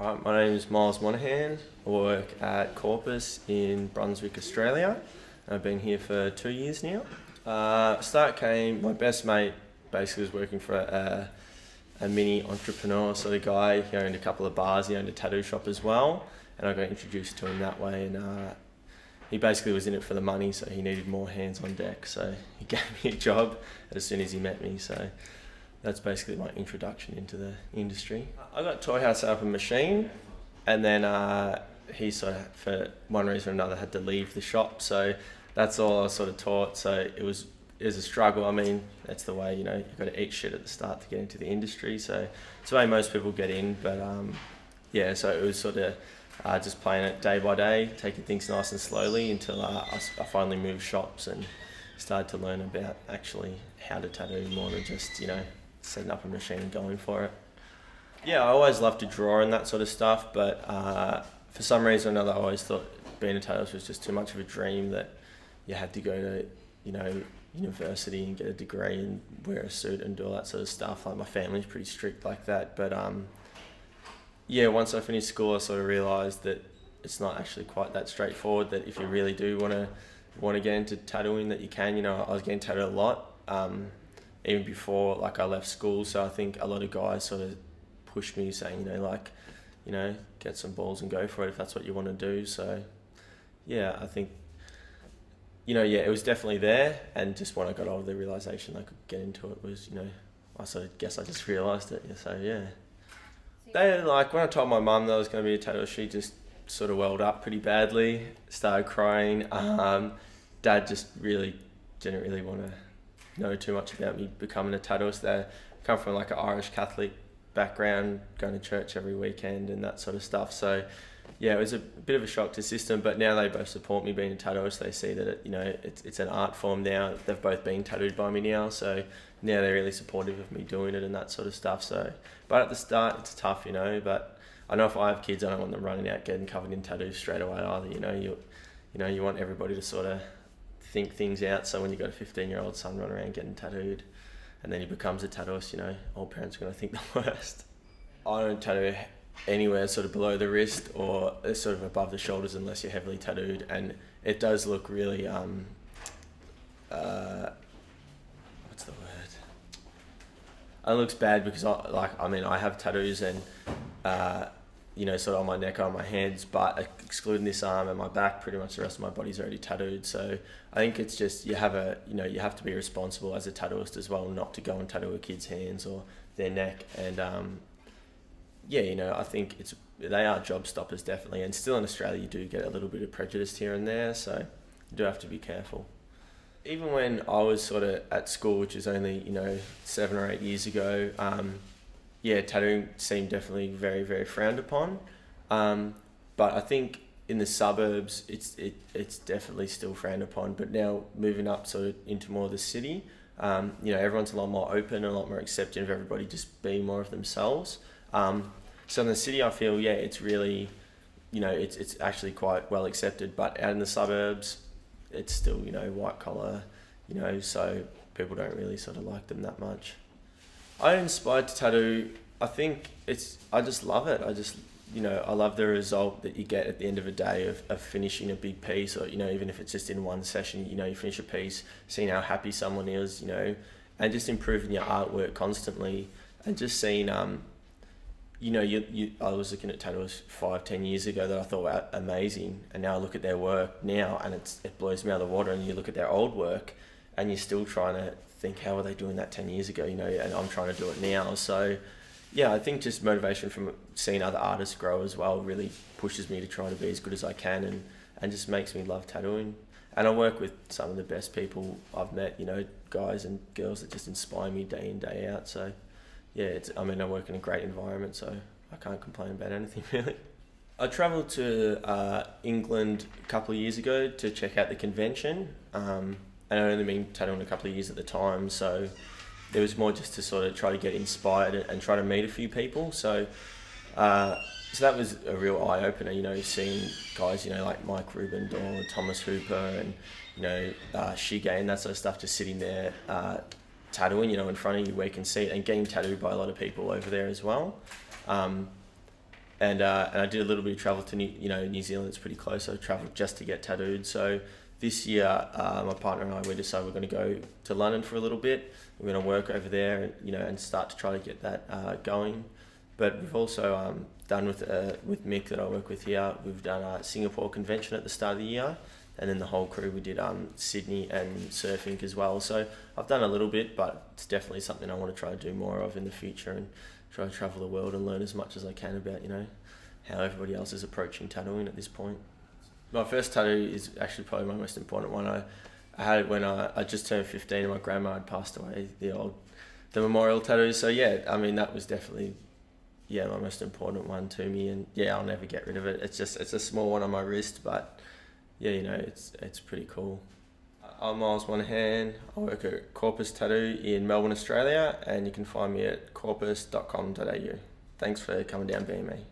My name is Miles Monaghan. I work at Corpus in Brunswick, Australia. I've been here for 2 years now. My best mate basically was working for a mini entrepreneur sort of guy. He owned a couple of bars, he owned a tattoo shop as well, and I got introduced to him that way. And he basically was in it for the money, so he needed more hands on deck. So he gave me a job as soon as he met me. So that's basically my introduction into the industry. I got taught how to set up a machine, and then he sort of, for one reason or another, had to leave the shop. So that's all I was sort of taught. So it was a struggle. I mean, that's the way, you've got to eat shit at the start to get into the industry. So it's the way most people get in. But so it was sort of just playing it day by day, taking things nice and slowly until I finally moved shops and started to learn about actually how to tattoo more than just, setting up a machine and going for it. Yeah, I always loved to draw and that sort of stuff, but for some reason or another, I always thought being a tattooist was just too much of a dream, that you had to go to, university and get a degree and wear a suit and do all that sort of stuff. Like, my family's pretty strict like that, but once I finished school, I sort of realised that it's not actually quite that straightforward, that if you really do want to get into tattooing, that you can. I was getting tattooed a lot, even before I left school, so I think a lot of guys sort of pushed me saying, get some balls and go for it if that's what you want to do. So I think, it was definitely there, and just when I got older, the realisation I could get into it was, I sort of guess I just realised it. So they, when I told my mum that I was going to be a tattooist, she just sort of welled up pretty badly, started crying. Dad just didn't really want to know too much about me becoming a tattooist. They come from an Irish Catholic background, going to church every weekend and that sort of stuff. So it was a bit of a shock to the system, but now they both support me being a tattooist. They see that it's an art form now. They've both been tattooed by me now, so now they're really supportive of me doing it and that sort of stuff. So, but at the start it's tough, but I know if I have kids, I don't want them running out getting covered in tattoos straight away either. You want everybody to sort of think things out, so when you've got a 15-year-old son running around getting tattooed and then he becomes a tattooist, all parents are going to think the worst. I don't tattoo anywhere sort of below the wrist or sort of above the shoulders unless you're heavily tattooed, and it does look really what's the word? It looks bad because I have tattoos and sort of on my neck, on my hands, but excluding this arm and my back, pretty much the rest of my body's already tattooed. So I think it's just, you have to be responsible as a tattooist as well, not to go and tattoo a kid's hands or their neck. And I think they are job stoppers, definitely. And still in Australia, you do get a little bit of prejudice here and there, so you do have to be careful. Even when I was sort of at school, which is only 7 or 8 years ago, tattooing seemed definitely very, very frowned upon. But I think in the suburbs, it's definitely still frowned upon. But now moving up sort of into more of the city, everyone's a lot more open and a lot more accepting of everybody just being more of themselves. So in the city, I feel, it's really, it's actually quite well accepted. But out in the suburbs, it's still, white collar, so people don't really sort of like them that much. I'm inspired to tattoo. I think I just love it. I love the result that you get at the end of a day of finishing a big piece, or, even if it's just in one session, you finish a piece, seeing how happy someone is, and just improving your artwork constantly, and just seeing, I was looking at tattooers 5-10 years ago that I thought were amazing, and now I look at their work now and it blows me out of the water. And you look at their old work and you're still trying to think, how were they doing that 10 years ago, and I'm trying to do it now. So I think just motivation from seeing other artists grow as well really pushes me to try to be as good as I can, and just makes me love tattooing. And I work with some of the best people I've met, guys and girls that just inspire me day in, day out. So I work in a great environment, so I can't complain about anything really. I travelled to England a couple of years ago to check out the convention, and I'd only been tattooing a couple of years at the time, so it was more just to sort of try to get inspired and try to meet a few people. So that was a real eye-opener, seeing guys, like Mike Rubendorf, Thomas Hooper, and, Shige and that sort of stuff, just sitting there tattooing, in front of you where you can see it, and getting tattooed by a lot of people over there as well. and I did a little bit of travel to New Zealand. It's pretty close. So I travelled just to get tattooed. So this year, my partner and I, we decided we're going to go to London for a little bit. We're going to work over there, and start to try to get that going. But we've also done with Mick that I work with here. We've done a Singapore convention at the start of the year, and then the whole crew we did Sydney and Surfing as well. So I've done a little bit, but it's definitely something I want to try to do more of in the future, and try to travel the world and learn as much as I can about how everybody else is approaching tattooing at this point. My first tattoo is actually probably my most important one. I had it when I just turned 15 and my grandma had passed away, the memorial tattoo. So yeah, I mean, that was definitely my most important one to me, and I'll never get rid of it. It's a small one on my wrist, but it's pretty cool. I'm Miles Monahan. I work at Corpus Tattoo in Melbourne, Australia, and you can find me at corpus.com.au. Thanks for coming down being me.